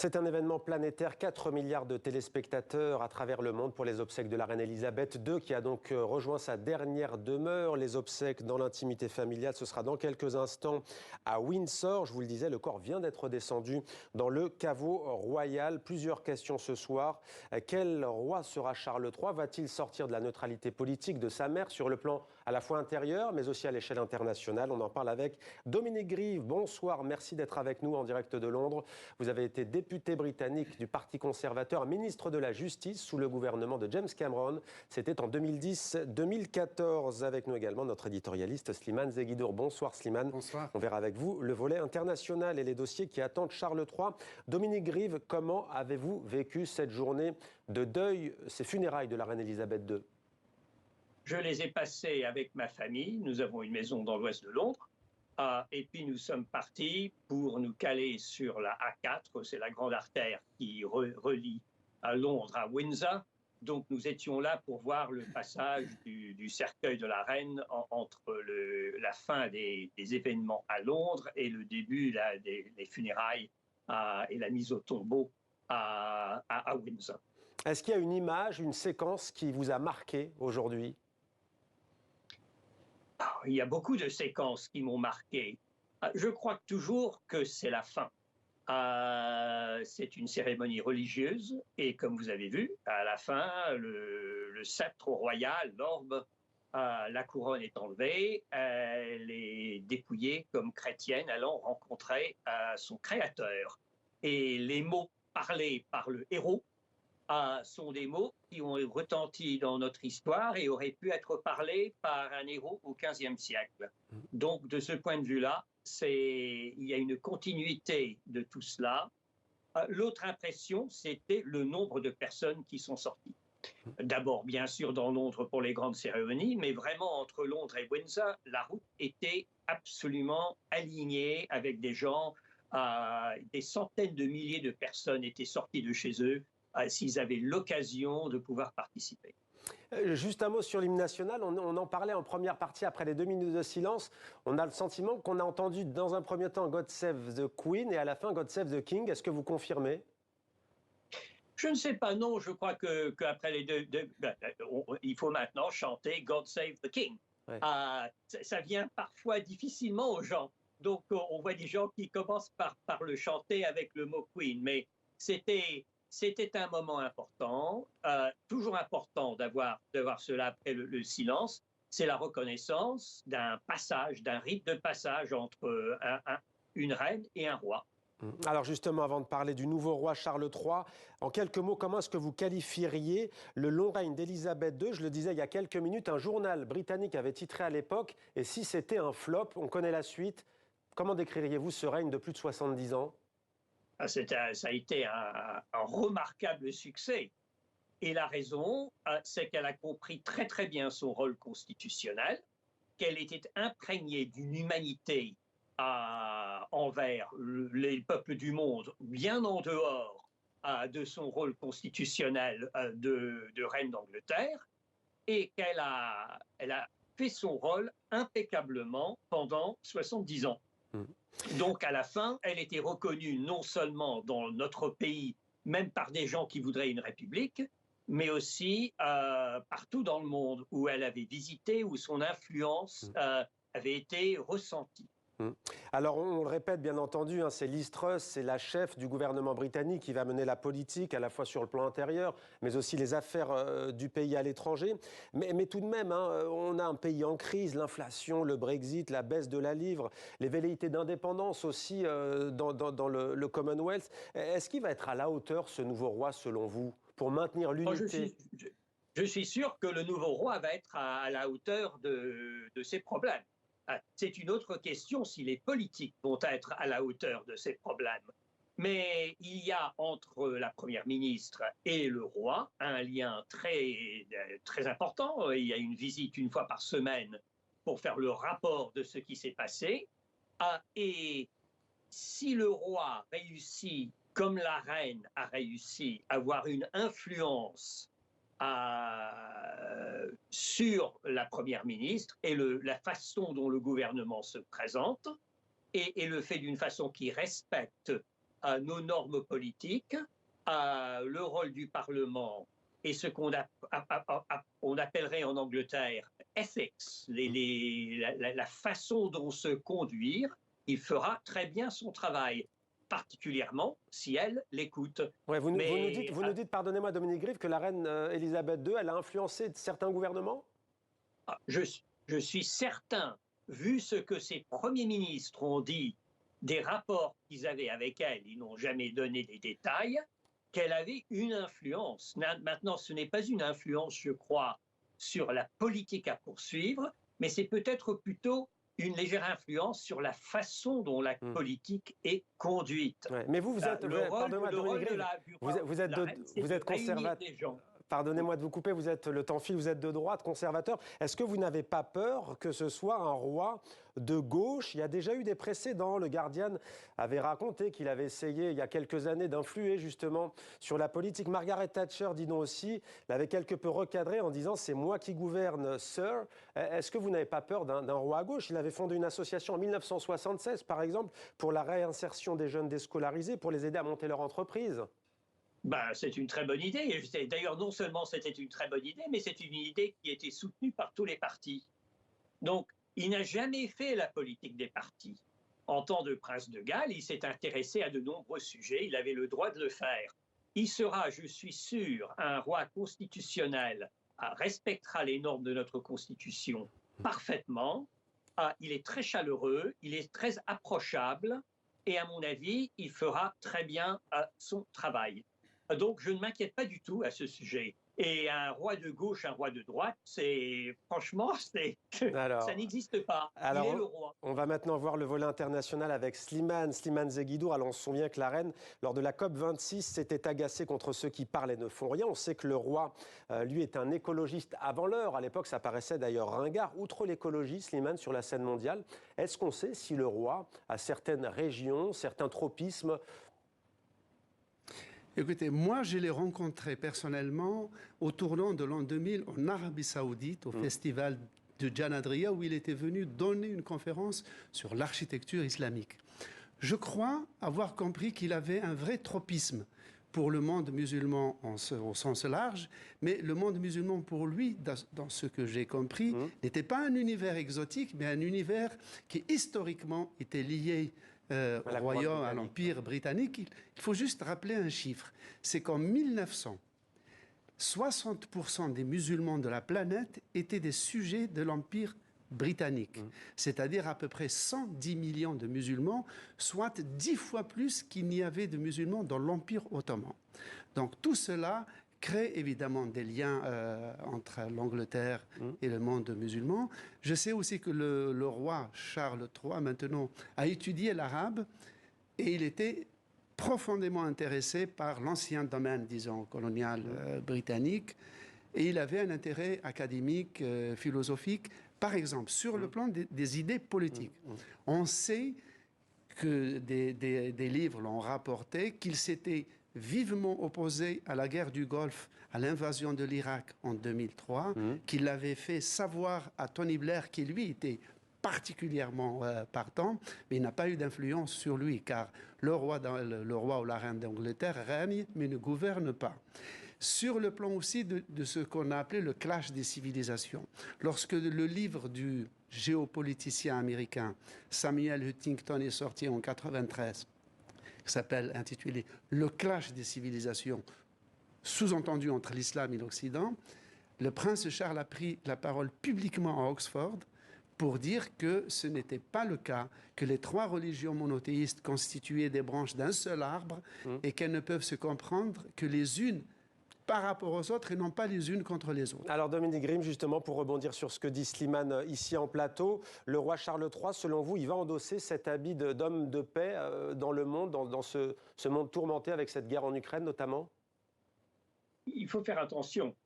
C'est un événement planétaire, 4 milliards de téléspectateurs à travers le monde pour les obsèques de la reine Elisabeth II qui a donc rejoint sa dernière demeure. Les obsèques dans l'intimité familiale, ce sera dans quelques instants à Windsor. Je vous le disais, le corps vient d'être descendu dans le caveau royal. Plusieurs questions ce soir. Quel roi sera Charles III? Va-t-il sortir de la neutralité politique de sa mère sur le plan à la fois intérieur mais aussi à l'échelle internationale? On en parle avec Dominique Grieve. Bonsoir, merci d'être avec nous en direct de Londres. Vous avez été député britannique du Parti conservateur, ministre de la Justice sous le gouvernement de James Cameron. C'était en 2010-2014. Avec nous également notre éditorialiste Slimane Zeguidour. Bonsoir Slimane. Bonsoir. On verra avec vous le volet international et les dossiers qui attendent Charles III. Dominique Grieve, comment avez-vous vécu cette journée de deuil, ces funérailles de la reine Elisabeth II? Je les ai passées avec ma famille. Nous avons une maison dans l'ouest de Londres. Et puis nous sommes partis pour nous caler sur la A4, c'est la grande artère qui relie à Londres à Windsor. Donc nous étions là pour voir le passage du cercueil de la reine entre la fin des événements à Londres et le début des funérailles et la mise au tombeau à Windsor. Est-ce qu'il y a une image, une séquence qui vous a marqué aujourd'hui? Il y a beaucoup de séquences qui m'ont marqué. Je crois toujours que c'est la fin. C'est une cérémonie religieuse et comme vous avez vu, à la fin, le sceptre royal, l'orbe, la couronne est enlevée, elle est dépouillée comme chrétienne allant rencontrer son créateur. Et les mots parlés par le héros sont des mots qui ont retenti dans notre histoire et auraient pu être parlés par un héros au XVe siècle. Donc, de ce point de vue-là, il y a une continuité de tout cela. L'autre impression, c'était le nombre de personnes qui sont sorties. D'abord, bien sûr, dans Londres pour les grandes cérémonies, mais vraiment entre Londres et Windsor, la route était absolument alignée avec des gens. Des centaines de milliers de personnes étaient sorties de chez eux s'ils avaient l'occasion de pouvoir participer. Juste un mot sur l'hymne national, on en parlait en première partie après les 2 minutes de silence. On a le sentiment qu'on a entendu dans un premier temps God Save the Queen et à la fin God Save the King. Est-ce que vous confirmez? Je ne sais pas, non, je crois qu'après les deux il faut maintenant chanter God Save the King. Ouais. Ça vient parfois difficilement aux gens. Donc on voit des gens qui commencent par le chanter avec le mot Queen, mais c'était un moment important, toujours important d'avoir cela après le silence. C'est la reconnaissance d'un passage, d'un rite de passage entre une reine et un roi. Alors justement, avant de parler du nouveau roi Charles III, en quelques mots, comment est-ce que vous qualifieriez le long règne d'Elisabeth II? Je le disais il y a quelques minutes, un journal britannique avait titré à l'époque « Et si c'était un flop ?» On connaît la suite. Comment décririez-vous ce règne de plus de 70 ans? Ça a été un remarquable succès. Et la raison, c'est qu'elle a compris très très bien son rôle constitutionnel, qu'elle était imprégnée d'une humanité envers les peuples du monde, bien en dehors de son rôle constitutionnel de reine d'Angleterre, et qu'elle a fait son rôle impeccablement pendant 70 ans. Donc, à la fin, elle était reconnue non seulement dans notre pays, même par des gens qui voudraient une république, mais aussi partout dans le monde où elle avait visité, où son influence avait été ressentie. Alors, on le répète, bien entendu, c'est Liz Truss, c'est la chef du gouvernement britannique qui va mener la politique, à la fois sur le plan intérieur, mais aussi les affaires du pays à l'étranger. Mais tout de même, on a un pays en crise, l'inflation, le Brexit, la baisse de la livre, les velléités d'indépendance aussi dans le Commonwealth. Est-ce qu'il va être à la hauteur, ce nouveau roi, selon vous, pour maintenir l'unité? Je suis sûr que le nouveau roi va être à la hauteur de ses problèmes. C'est une autre question si les politiques vont être à la hauteur de ces problèmes. Mais il y a entre la première ministre et le roi un lien très, très important. Il y a une visite une fois par semaine pour faire le rapport de ce qui s'est passé. Et si le roi réussit, comme la reine a réussi, à avoir une influence sur la première ministre et la façon dont le gouvernement se présente et le fait d'une façon qui respecte nos normes politiques, le rôle du Parlement et ce qu'on on appellerait en Angleterre ethics, la façon dont se conduire, il fera très bien son travail, particulièrement si elle l'écoute. Ouais, vous nous dites, pardonnez-moi Dominique Grive, que la reine Elisabeth II, elle a influencé certains gouvernements? Je suis certain, vu ce que ses premiers ministres ont dit des rapports qu'ils avaient avec elle, ils n'ont jamais donné des détails, qu'elle avait une influence. Maintenant, ce n'est pas une influence, je crois, sur la politique à poursuivre, mais c'est peut-être plutôt une légère influence sur la façon dont la politique est conduite. Ouais, mais vous êtes, vous êtes conservateur. Pardonnez-moi de vous couper, le temps file, vous êtes de droite, conservateur. Est-ce que vous n'avez pas peur que ce soit un roi de gauche? Il y a déjà eu des précédents. Le Guardian avait raconté qu'il avait essayé, il y a quelques années, d'influer justement sur la politique. Margaret Thatcher, dit non aussi, l'avait quelque peu recadré en disant « c'est moi qui gouverne, sir ». Est-ce que vous n'avez pas peur d'un roi à gauche? Il avait fondé une association en 1976, par exemple, pour la réinsertion des jeunes déscolarisés, pour les aider à monter leur entreprise. C'est une très bonne idée. D'ailleurs, non seulement c'était une très bonne idée, mais c'est une idée qui était soutenue par tous les partis. Donc, il n'a jamais fait la politique des partis. En tant que prince de Galles, il s'est intéressé à de nombreux sujets. Il avait le droit de le faire. Il sera, je suis sûr, un roi constitutionnel, respectera les normes de notre Constitution parfaitement. Il est très chaleureux, il est très approchable et, à mon avis, il fera très bien son travail. Donc, je ne m'inquiète pas du tout à ce sujet. Et un roi de gauche, un roi de droite, franchement, ça n'existe pas. Alors, il est le roi. On va maintenant voir le volet international avec Slimane Zeghidour. Alors, on se souvient que la reine, lors de la COP26, s'était agacée contre ceux qui parlent et ne font rien. On sait que le roi, lui, est un écologiste avant l'heure. À l'époque, ça paraissait d'ailleurs ringard. Outre l'écologie, Slimane, sur la scène mondiale, est-ce qu'on sait si le roi a certaines régions, certains tropismes? Écoutez, moi, je l'ai rencontré personnellement au tournant de l'an 2000 en Arabie Saoudite, au festival de Janadria, où il était venu donner une conférence sur l'architecture islamique. Je crois avoir compris qu'il avait un vrai tropisme pour le monde musulman au sens large, mais le monde musulman pour lui, dans ce que j'ai compris, n'était pas un univers exotique, mais un univers qui historiquement était lié au royaume, à l'Empire britannique. Il faut juste rappeler un chiffre, c'est qu'en 1900, 60% des musulmans de la planète étaient des sujets de l'Empire britannique, c'est-à-dire à peu près 110 millions de musulmans, soit 10 fois plus qu'il n'y avait de musulmans dans l'Empire ottoman. Donc tout cela crée évidemment des liens entre l'Angleterre et le monde musulman. Je sais aussi que le roi Charles III, maintenant, a étudié l'arabe et il était profondément intéressé par l'ancien domaine, disons, colonial britannique. Et il avait un intérêt académique, philosophique, par exemple, sur le plan des idées politiques. On sait que des livres l'ont rapporté qu'il s'était vivement opposé à la guerre du Golfe, à l'invasion de l'Irak en 2003, qu'il avait fait savoir à Tony Blair, qui lui était particulièrement partant, mais il n'a pas eu d'influence sur lui, car le roi ou la reine d'Angleterre règne, mais ne gouverne pas. Sur le plan aussi de ce qu'on a appelé le clash des civilisations. Lorsque le livre du géopoliticien américain Samuel Huntington est sorti en 1993, intitulé « Le clash des civilisations », sous-entendu entre l'islam et l'Occident, le prince Charles a pris la parole publiquement à Oxford pour dire que ce n'était pas le cas, que les trois religions monothéistes constituaient des branches d'un seul arbre et qu'elles ne peuvent se comprendre que les unes par rapport aux autres et non pas les unes contre les autres. Alors Dominique Grimm, justement, pour rebondir sur ce que dit Slimane ici en plateau, le roi Charles III, selon vous, il va endosser cet habit d'homme de paix dans le monde, dans ce monde tourmenté avec cette guerre en Ukraine notamment? Il faut faire attention.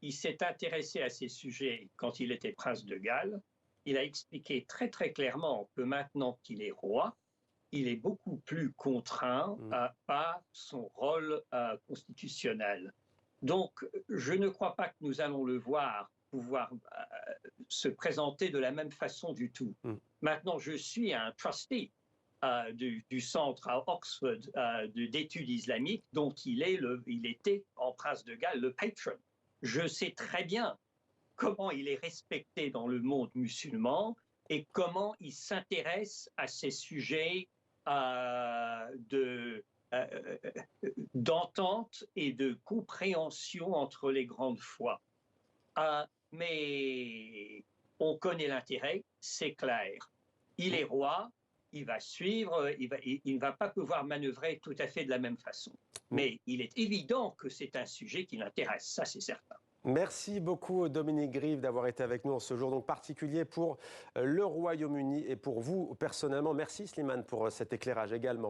Il s'est intéressé à ces sujets quand il était prince de Galles. Il a expliqué très très clairement que maintenant qu'il est roi, il est beaucoup plus contraint par son rôle constitutionnel. Donc, je ne crois pas que nous allons le voir pouvoir se présenter de la même façon du tout. Maintenant, je suis un trustee. du centre à Oxford d'études islamiques, dont il était en Prince de Galles le patron. Je sais très bien comment il est respecté dans le monde musulman et comment il s'intéresse à ces sujets d'entente et de compréhension entre les grandes foi. Mais on connaît l'intérêt, c'est clair. Il est roi, il va suivre, il ne va pas pouvoir manœuvrer tout à fait de la même façon. Mais il est évident que c'est un sujet qui l'intéresse, ça c'est certain. Merci beaucoup Dominique Grive d'avoir été avec nous en ce jour donc particulier pour le Royaume-Uni et pour vous personnellement. Merci Slimane pour cet éclairage également.